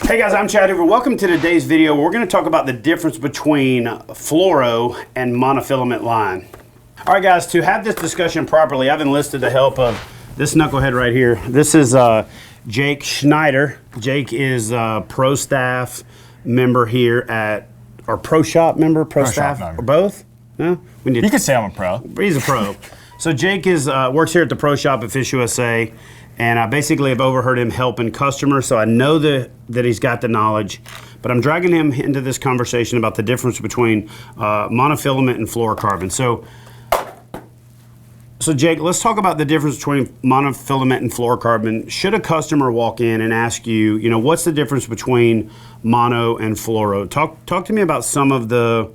Hey guys, I'm Chad Hoover. Welcome to today's video. We're going to talk about the difference between fluoro and monofilament line. All right guys, to have this discussion properly, I've enlisted the help of this knucklehead right here. This is Jake Schneider. Jake is a pro staff member here at, or pro shop member, pro staff, or both? No? You could say I'm a pro. He's a pro. So Jake is works here at the pro shop at FishUSA. And I basically have overheard him helping customers, so I know that he's got the knowledge. But I'm dragging him into this conversation about the difference between monofilament and fluorocarbon. So Jake, let's talk about the difference between monofilament and fluorocarbon. Should a customer walk in and ask you, what's the difference between mono and fluoro? Talk to me about some of the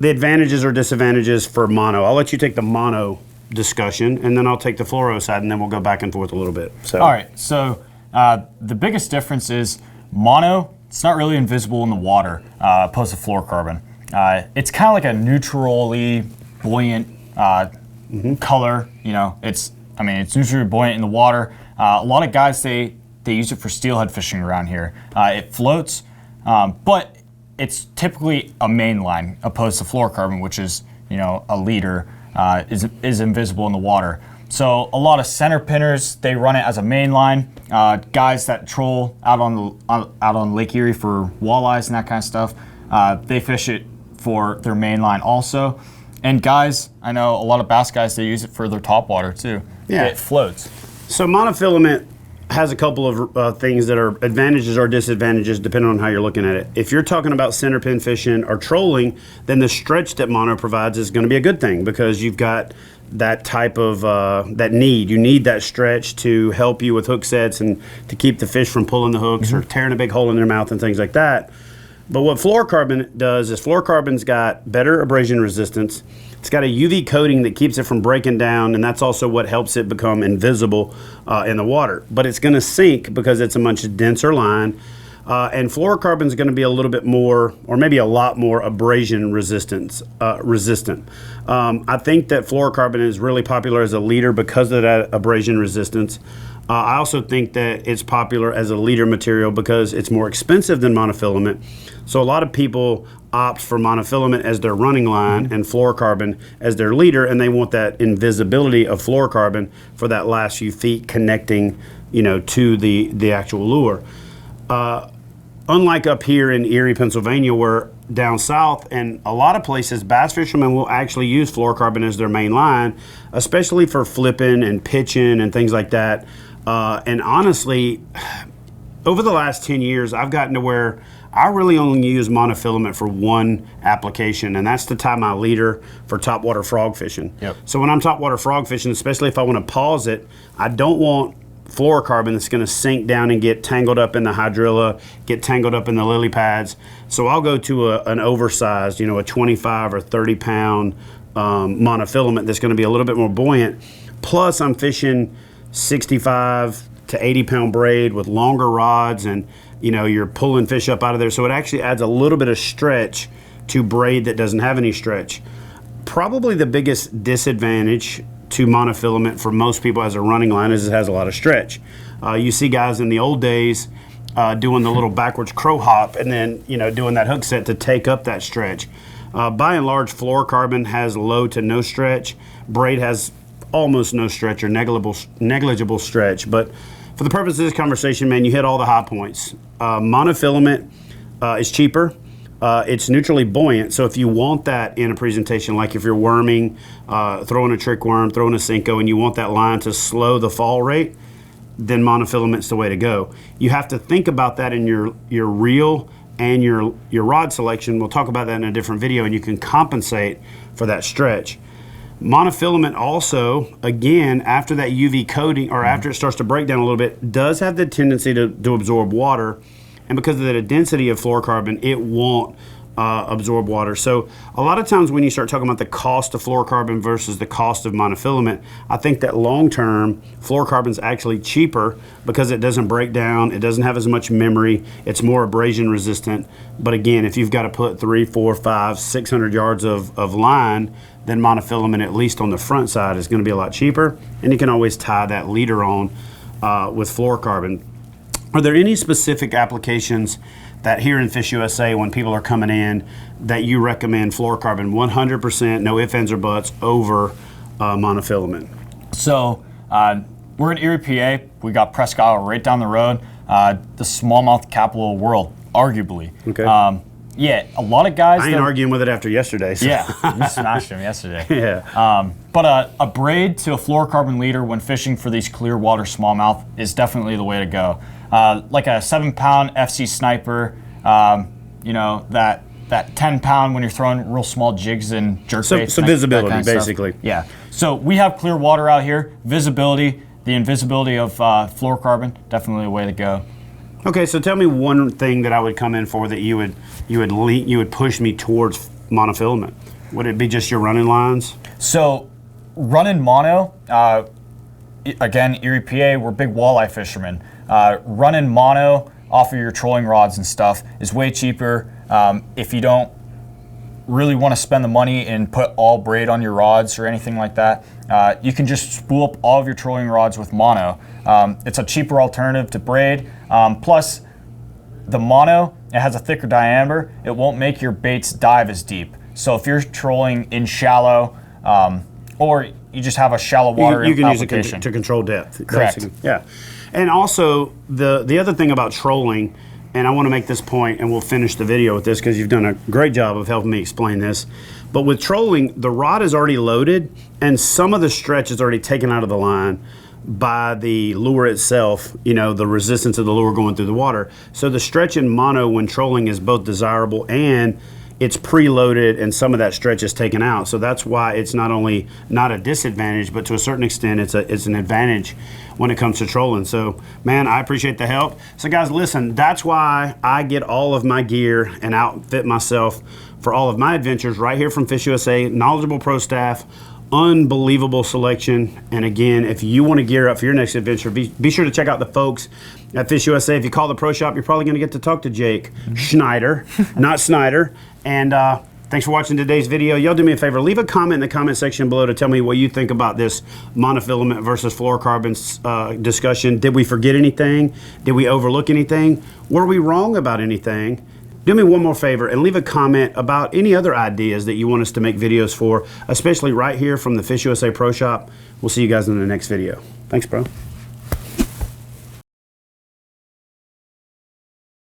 advantages or disadvantages for mono. I'll let you take the mono discussion, and then I'll take the fluoro side, and then we'll go back and forth a little bit. So. All right, so the biggest difference is mono, it's not really invisible in the water opposed to fluorocarbon. It's kind of like a neutrally buoyant color. It's neutrally buoyant in the water. A lot of guys, they use it for steelhead fishing around here. It floats, but it's typically a mainline opposed to fluorocarbon, which is a leader. Is invisible in the water. So a lot of center pinners, they run it as a main line. Guys that troll out on Lake Erie for walleyes and that kind of stuff, they fish it for their main line also. And guys, I know a lot of bass guys, they use it for their topwater too. Yeah. It floats. So monofilament has a couple of things that are advantages or disadvantages depending on how you're looking at it. If you're talking about center pin fishing or trolling, then the stretch that mono provides is going to be a good thing because you've got that type of that need. You need that stretch to help you with hook sets and to keep the fish from pulling the hooks or tearing a big hole in their mouth and things like that. But what fluorocarbon does is fluorocarbon's got better abrasion resistance. It's got a UV coating that keeps it from breaking down, and that's also what helps it become invisible in the water. But it's going to sink because it's a much denser line, and fluorocarbon is going to be a little bit more, or maybe a lot more, abrasion resistant. I think that fluorocarbon is really popular as a leader because of that abrasion resistance. I also think that it's popular as a leader material because it's more expensive than monofilament. So a lot of people opt for monofilament as their running line and fluorocarbon as their leader, and they want that invisibility of fluorocarbon for that last few feet connecting, to the actual lure. Unlike up here in Erie, Pennsylvania, where down south and a lot of places, bass fishermen will actually use fluorocarbon as their main line, especially for flipping and pitching and things like that. And honestly, over the last 10 years, I've gotten to where I really only use monofilament for one application, and that's to tie my leader for topwater frog fishing. Yep. So when I'm topwater frog fishing, especially if I want to pause it, I don't want fluorocarbon that's going to sink down and get tangled up in the hydrilla, get tangled up in the lily pads. So I'll go to an oversized, a 25 or 30 pound monofilament that's going to be a little bit more buoyant. Plus I'm fishing 65 to 80 pound braid with longer rods, and you're pulling fish up out of there. So it actually adds a little bit of stretch to braid that doesn't have any stretch. Probably the biggest disadvantage to monofilament for most people as a running line is it has a lot of stretch. You see guys in the old days doing the little backwards crow hop and then doing that hook set to take up that stretch. By and large, fluorocarbon has low to no stretch. Braid has almost no stretch or negligible stretch. But for the purpose of this conversation, man, you hit all the high points. Monofilament is cheaper. It's neutrally buoyant, so if you want that in a presentation, like if you're worming, throwing a trick worm, throwing a Senko, and you want that line to slow the fall rate, then monofilament's the way to go. You have to think about that in your reel and your rod selection. We'll talk about that in a different video, and you can compensate for that stretch. Monofilament also, again, after that UV coating, or after it starts to break down a little bit, does have the tendency to absorb water. And because of the density of fluorocarbon, it won't absorb water. So a lot of times when you start talking about the cost of fluorocarbon versus the cost of monofilament, I think that long term, fluorocarbon is actually cheaper because it doesn't break down, it doesn't have as much memory, it's more abrasion resistant. But again, if you've got to put 300, 400, 500, 600 yards of line, then monofilament, at least on the front side, is going to be a lot cheaper. And you can always tie that leader on with fluorocarbon. Are there any specific applications that here in FishUSA, when people are coming in, that you recommend fluorocarbon 100%, no ifs, ands, or buts, over monofilament? So we're in Erie, PA. We got Presque Isle right down the road, the smallmouth capital of the world, arguably. Okay. Yeah, a lot of guys. I ain't arguing with it after yesterday. So. Yeah, you smashed him yesterday. Yeah. But a braid to a fluorocarbon leader when fishing for these clear water smallmouth is definitely the way to go. Like a 7-pound FC sniper, you know, that 10-pound when you're throwing real small jigs and jerkbaits. So visibility, kind of basically. Stuff. Yeah. So we have clear water out here. Visibility, the invisibility of fluorocarbon, definitely the way to go. Okay, so tell me one thing that I would come in for that you would push me towards monofilament. Would it be just your running lines? So running mono, again, Erie, PA, we're big walleye fishermen. Running mono off of your trolling rods and stuff is way cheaper. If you don't really want to spend the money and put all braid on your rods or anything like that, you can just spool up all of your trolling rods with mono. It's a cheaper alternative to braid. Plus, the mono, it has a thicker diameter. It won't make your baits dive as deep. So if you're trolling in shallow, or you just have a shallow water you can application. use it to control depth. Correct. Basically. Yeah. And also, the other thing about trolling, and I want to make this point, and we'll finish the video with this because you've done a great job of helping me explain this. But with trolling, the rod is already loaded, and some of the stretch is already taken out of the line by the lure itself, you know, the resistance of the lure going through the water. So the stretch in mono when trolling is both desirable and it's preloaded, and some of that stretch is taken out. So that's why it's not only not a disadvantage, but to a certain extent, it's an advantage when it comes to trolling. So, man, I appreciate the help. So, guys, listen, that's why I get all of my gear and outfit myself for all of my adventures right here from FishUSA. Knowledgeable pro staff, unbelievable selection. And again, if you want to gear up for your next adventure, be sure to check out the folks at FishUSA. If you call the pro shop, you're probably going to get to talk to Jake Schneider, not Snyder. And thanks for watching today's video. Y'all do me a favor, leave a comment in the comment section below to tell me what you think about this monofilament versus fluorocarbon discussion. Did we forget anything? Did we overlook anything? Were we wrong about anything? Do me one more favor and leave a comment about any other ideas that you want us to make videos for, especially right here from the FishUSA Pro Shop. We'll see you guys in the next video. Thanks, bro.